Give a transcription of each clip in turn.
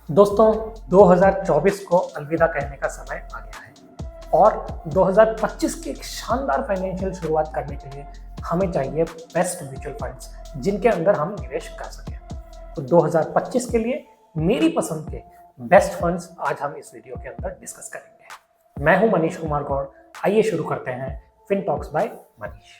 दोस्तों 2024 को अलविदा कहने का समय आ गया है और 2025 की एक शानदार फाइनेंशियल शुरुआत करने के लिए हमें चाहिए बेस्ट म्यूचुअल फंड्स जिनके अंदर हम निवेश कर सकें। तो 2025 के लिए मेरी पसंद के बेस्ट फंड्स आज हम इस वीडियो के अंदर डिस्कस करेंगे। मैं हूं मनीष कुमार गौड़। आइए शुरू करते हैं फिन टॉक्स बाय मनीष।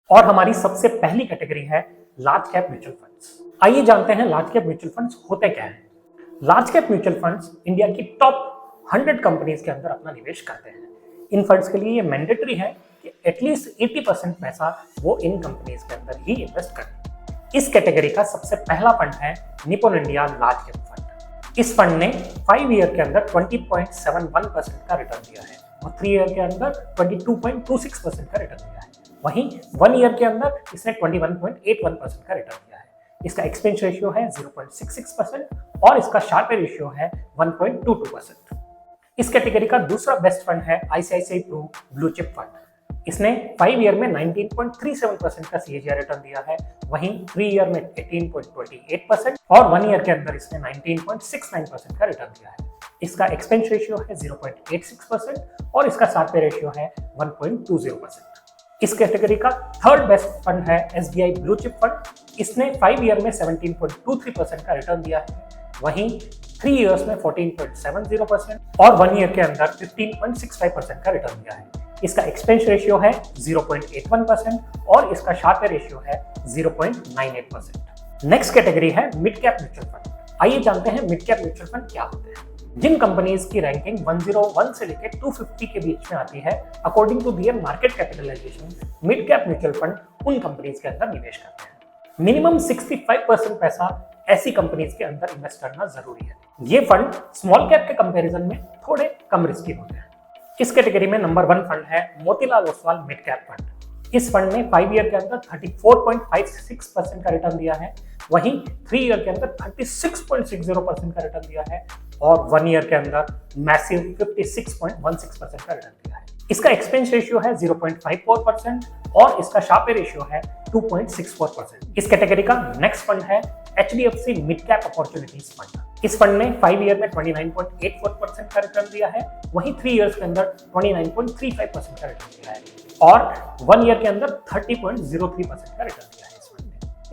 और हमारी सबसे पहली कैटेगरी है लार्ज कैप म्यूचुअल फंड्स। आइए जानते हैं लार्ज कैप म्यूचुअल फंड्स होते क्या हैं। Large cap mutual funds India की टॉप 100 कंपनीज के अंदर अपना निवेश करते हैं। इन फंड्स के लिए ये मैंडेटरी है कि एटलीस्ट 80% पैसा वो इन कंपनीज के अंदर ही इन्वेस्ट करें। इस कैटेगरी का सबसे पहला फंड है Nippon India large cap fund. इस फंड ने 5 ईयर के अंदर 20.71% का रिटर्न दिया है और 3 ईयर के अंदर 22.26% का रिटर्न दिया है। वहीं 1 ईयर के अंदर इसने 21.81% का रिटर्न दिया है। इसका एक्सपेंस रेशियो है 0.66% और इसका शार्प रेशियो है 1.22%। इस कैटेगरी का दूसरा बेस्ट फंड है ICICI Pru blue chip fund. इसने 5 ईयर में 19.37% का सीएजीआर रिटर्न दिया है। वहीं 3 ईयर में 18.28% और 1 ईयर के अंदर इसने 19.69% का रिटर्न दिया है। इसका एक्सपेंस रेशियो है 0.86% और इसका शार्प रेशियो है 1.20%। इस कैटेगरी का थर्ड बेस्ट फंड है एसबीआई ब्लू चिप फंड। इसने 5 ईयर में 17.23% का रिटर्न दिया है। वहीं 3 ईयर्स में 14.70% और 1 ईयर के अंदर 15.65% का रिटर्न दिया है। इसका एक्सपेंस रेशियो है 0.81% और इसका शार्प रेशियो है 0.98%। नेक्स्ट कैटेगरी है मिड कैप म्यूचुअल फंड। आइए जानते हैं मिड कैप म्यूचुअल फंड क्या होते हैं। जिन कंपनीज की रैंकिंग 101 से लेकर 250 के बीच में आती है according to their market capitalisation, mid cap mutual fund उन कंपनीज के अंदर निवेश करते हैं। मिनिमम 65% पैसा ऐसी कंपनीज के अंदर इन्वेस्ट करना जरूरी है। ये फंड स्मॉल कैप के कंपैरिजन में थोड़े कम रिस्की होते हैं। इस कैटेगरी में नंबर 1 फंड है Motilal Oswal mid cap fund. इस फंड ने 5 ईयर के अंदर 34.56% का रिटर्न दिया है। वहीं 3 ईयर के अंदर 36.60% का रिटर्न दिया है और 1 ईयर के अंदर मैसिव 56.16% का रिटर्न दिया है। इसका एक्सपेंस रेशियो है 0.54% और इसका शार्प रेशियो है 2.64%। इस कैटेगरी का नेक्स्ट फंड है HDFC mid cap opportunities fund. इस फंड ने 5 ईयर में 29.84% का रिटर्न दिया है। वहीं 3 ईयर्स के अंदर 29.35% का रिटर्न दिया है और 1 ईयर के अंदर 30.03% का रिटर्न दिया है।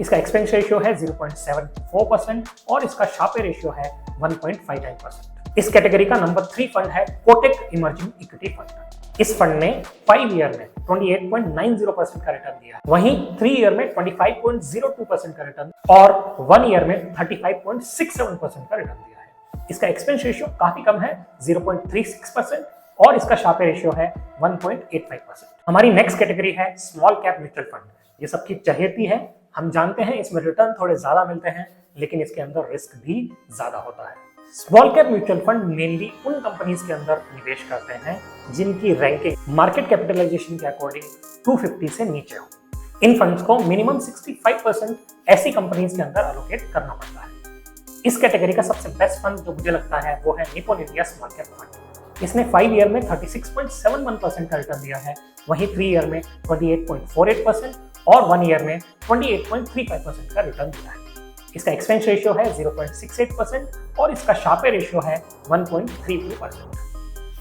इसका एक्सपेंस रेशियो है 0.74% और इसका शार्प रेशियो है 1.59%। इस कैटेगरी का नंबर 3 फंड है कोटक इमर्जिंग इक्विटी फंड। इस फंड ने 5 ईयर में 28.90% का रिटर्न दिया है। वहीं 3 ईयर में 25.02% का रिटर्न और 1 ईयर में 35.67% का रिटर्न दिया है। इसका एक्सपेंस रेशियो काफी कम है 0.36% और इसका शार्प रेशियो है 1.85%। हमारी नेक्स्ट कैटेगरी है स्मॉल कैप म्यूचुअल फंड। ये सबकी चहेती है। हम जानते हैं इसमें रिटर्न थोड़े ज्यादा मिलते हैं लेकिन इसके अंदर रिस्क भी ज्यादा होता है। Small cap mutual fund mainly उन कंपनीज के अंदर निवेश करते हैं जिनकी रैंकिंग मार्केट कैपिटलाइजेशन के अकॉर्डिंग 250 से नीचे हो। इन फंड्स को मिनिमम 65% ऐसी कंपनीज के अंदर एलोकेट करना पड़ता है। इस कैटेगरी का सबसे बेस्ट फंड जो मुझे लगता है वो है Nippon India small cap fund. इसने 5 ईयर में 36.71% का रिटर्न दिया है। वहीं 3 ईयर में 28.48% और 1 ईयर में 28.35% का रिटर्न दिया है। इसका एक्सपेंस रेशियो है 0.68% और इसका शार्प रेशियो है 1.32%।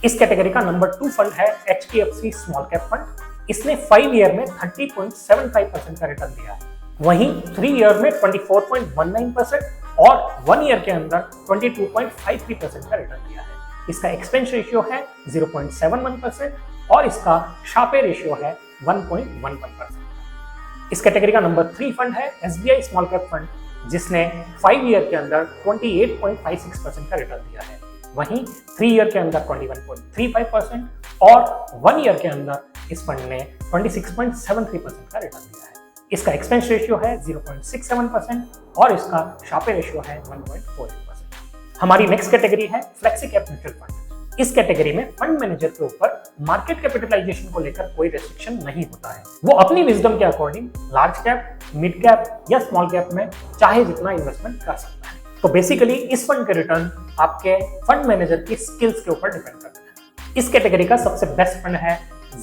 इस कैटेगरी का नंबर 2 फंड है एचडीएफसी स्मॉल कैप फंड। इसने 5 ईयर में 30.75% का रिटर्न दिया है। वहीं 3 ईयर में 24.19% और 1 ईयर के अंदर 22.53% का रिटर्न दिया है। इसका एक्सपेंस रेशियो है 0.71% और इसका शार्प रेशियो है 1.11%। इस कैटेगरी का नंबर 3 फंड है एसबीआई स्मॉल कैप फंड जिसने 5 ईयर के अंदर 28.56% का रिटर्न दिया है। वहीं 3 ईयर के अंदर 21.35% और 1 ईयर के अंदर इस फंड ने 26.73% का रिटर्न दिया है। इसका एक्सपेंस रेशियो है 0.67% और इसका शार्प रेशियो है 1.48%। हमारी नेक्स्ट कैटेगरी है फ्लेक्सी कैप म्यूचुअल फंड। इस कैटेगरी में फंड मैनेजर के ऊपर मार्केट कैपिटलाइजेशन को लेकर कोई रेस्ट्रिक्शन नहीं होता है। वो अपनी विजडम के according large cap, mid cap या स्मॉल कैप में चाहे जितना इन्वेस्टमेंट कर सकता है। तो बेसिकली इस फंड के रिटर्न आपके फंड मैनेजर की स्किल्स के ऊपर डिपेंड करते हैं। इस कैटेगरी का सबसे बेस्ट फंड है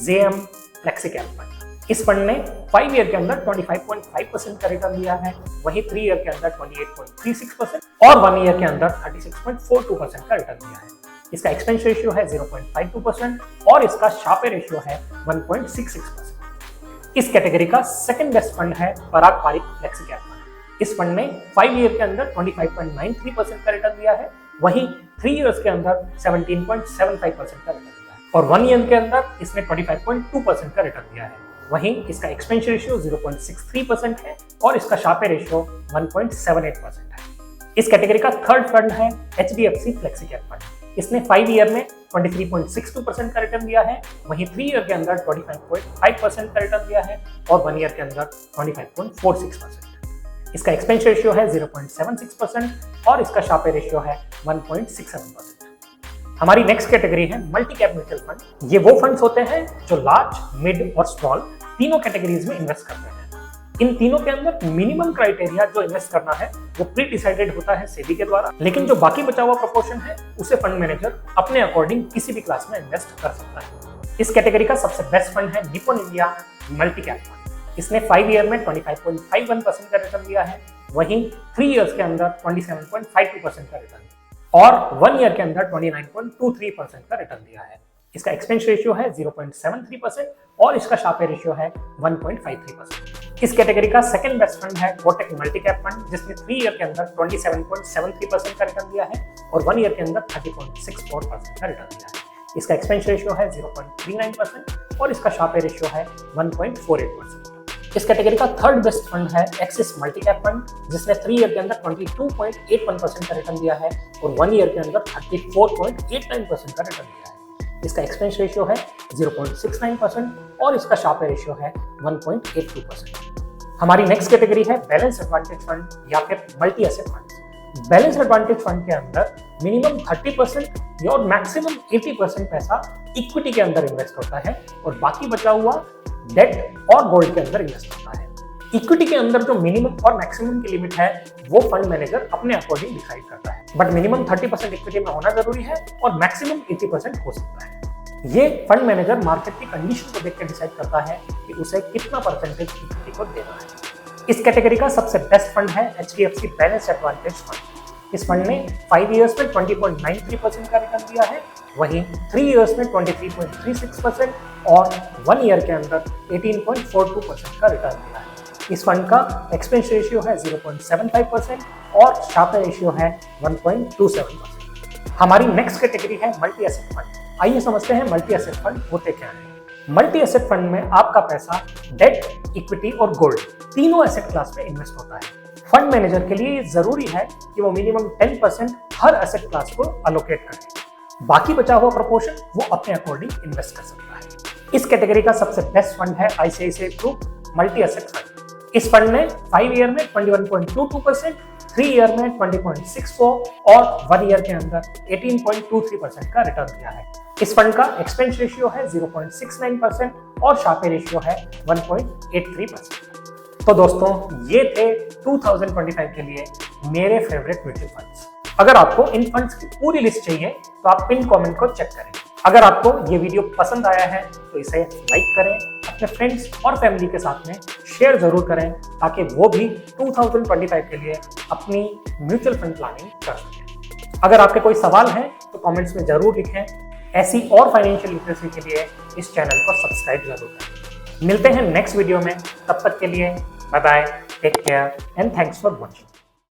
JM फ्लेक्सी कैप फंड। इस फंड ने 5 ईयर के अंदर 25.5% का रिटर्न दिया है, वहीं 3 ईयर के अंदर 28.36% और 1 ईयर के अंदर 36.42% का रिटर्न दिया है। इसका एक्सपेंस रेशियो है 0.52% और इसका शार्प रेशियो है 1.66%। इस कैटेगरी का सेकंड बेस्ट फंड है पराग पारिक फ्लेक्सी कैप फंड। इस फंड ने 5 ईयर के अंदर 25.93% का रिटर्न दिया है, वहीं 3 इयर्स के अंदर 17.75% का रिटर्न दिया है और 1 ईयर के अंदर इसने 25.2% का रिटर्न दिया है। वहीं इसका एक्सपेंस रेशियो 0.63% है और इसका शार्प रेशियो 1.78% है। इस कैटेगरी का थर्ड फंड है HDFC फ्लेक्सी कैप फंड। इसने 5 ईयर में 23.62% का रिटर्न दिया है, वहीं 3 ईयर के अंदर 25.5% का रिटर्न दिया है और 1 ईयर के अंदर 25.46%। इसका एक्सपेंस रेशियो है 0.76% और इसका शार्प रेशियो है 1.67%। हमारी नेक्स्ट कैटेगरी है मल्टी कैप म्यूचुअल फंड। ये वो फंड्स होते हैं जो लार्ज, मिड और स्मॉल तीनों कैटेगरीज में इन्वेस्ट करते हैं। इन तीनों के अंदर मिनिमम क्राइटेरिया जो इन्वेस्ट करना है वो प्री डिसाइडेड होता है सेबी के द्वारा, लेकिन जो बाकी बचा हुआ प्रोपोर्शन है उसे फंड मैनेजर अपने अकॉर्डिंग किसी भी क्लास में इन्वेस्ट कर सकता है। इस कैटेगरी का सबसे बेस्ट फंड है Nippon India multi cap fund. इसने 5 ईयर में 25.51% का रिटर्न दिया है, वहीं 3 इयर्स के अंदर 27.52% का रिटर्न और 1 ईयर के अंदर 29.23% का रिटर्न दिया है। इसका एक्सपेंस रेशियो है 0.73% और इसका शार्प रेशियो है 1.53%। इस कैटेगरी का सेकंड बेस्ट फंड है कोटक मल्टी कैप फंड, जिसने 3 ईयर के अंदर 27.73% का रिटर्न दिया है और 1 ईयर के अंदर 30.64% का रिटर्न दिया है। इसका एक्सपेंस रेशियो है 0.39% और इसका शार्प रेशियो है 1.48%। इस कैटेगरी का थर्ड बेस्ट फंड है एक्सिस मल्टी कैप फंड, जिसने 3 ईयर के अंदर 22.81% का रिटर्न दिया है और 1 ईयर के अंदर 34.89% का रिटर्न दिया है। इसका एक्सपेंस रेशियो है 0.69% और इसका शार्प रेशियो है 1.82%। हमारी नेक्स्ट कैटेगरी है बैलेंस एडवांटेज फंड या फिर multi asset fund. Balance advantage fund के अंदर मिनिमम 30% और मैक्सिमम 80% पैसा इक्विटी के अंदर इन्वेस्ट होता है और बाकी बचा हुआ डेट और गोल्ड के अंदर इन्वेस्ट होता है। इक्विटी के अंदर जो मिनिमम और मैक्सिमम की लिमिट है वो फंड मैनेजर अपने अकॉर्डिंग डिसाइड करता है, बट मिनिमम 30% इक्विटी में होना जरूरी है और मैक्सिमम 80% हो सकता है। ये फंड मैनेजर मार्केट की कंडीशन को देख के डिसाइड करता है कि उसे कितना परसेंटेज इक्विटी को देना है। इस कैटेगरी का सबसे बेस्ट फंड है HDFC बैलेंस एडवांटेज फंड। इस फंड ने 5 इयर्स में 20.93% का रिटर्न दिया है, वहीं 3 इयर्स में 23.36% और 1 ईयर के अंदर 18.42% का रिटर्न दिया है। इस फंड का एक्सपेंस रेशियो है 0.75% और शार्प रेशियो है 1.27%। हमारी नेक्स्ट कैटेगरी है मल्टी एसेट फंड। आइए समझते हैं मल्टी एसेट फंड होते क्या हैं। मल्टी एसेट फंड में आपका पैसा डेट, इक्विटी और गोल्ड तीनों एसेट क्लास में इन्वेस्ट होता है। फंड मैनेजर के लिए जरूरी है कि वो मिनिमम 10% हर एसेट क्लास को अलोकेट करे, बाकी बचा हुआ प्रोपोर्शन वो अपने अकॉर्डिंग इन्वेस्ट कर सकता है। इस कैटेगरी का सबसे बेस्ट फंड है ICICI group multi asset fund. इस फंड ने 5 ईयर में 21.22%, 3 ईयर में 20.64 और 1 ईयर के अंदर 18.23% का रिटर्न दिया है। इस फंड का एक्सपेंस रेशियो है 0.69% और शार्प रेशियो है 1.83%। तो दोस्तों ये थे 2025 के लिए मेरे फेवरेट म्यूचुअल फंड्स। अगर आपको इन फंड्स की पूरी लिस्ट चाहिए तो आप पिन कमेंट को चेक करें। अगर आपको ये वीडियो पसंद आया है तो इसे लाइक करें, अपने फ्रेंड्स और फैमिली के साथ में शेयर जरूर करें ताकि वो भी 2025 के लिए अपनी म्यूचुअल फंड प्लानिंग कर सकें। अगर आपके कोई सवाल हैं तो कमेंट्स में जरूर लिखें। ऐसी और फाइनेंशियल लिटरेसी के लिए इस चैनल को सब्सक्राइब जरूर करें। मिलते हैं नेक्स्ट वीडियो में, तब तक के लिए bye bye, take care and thanks for watching.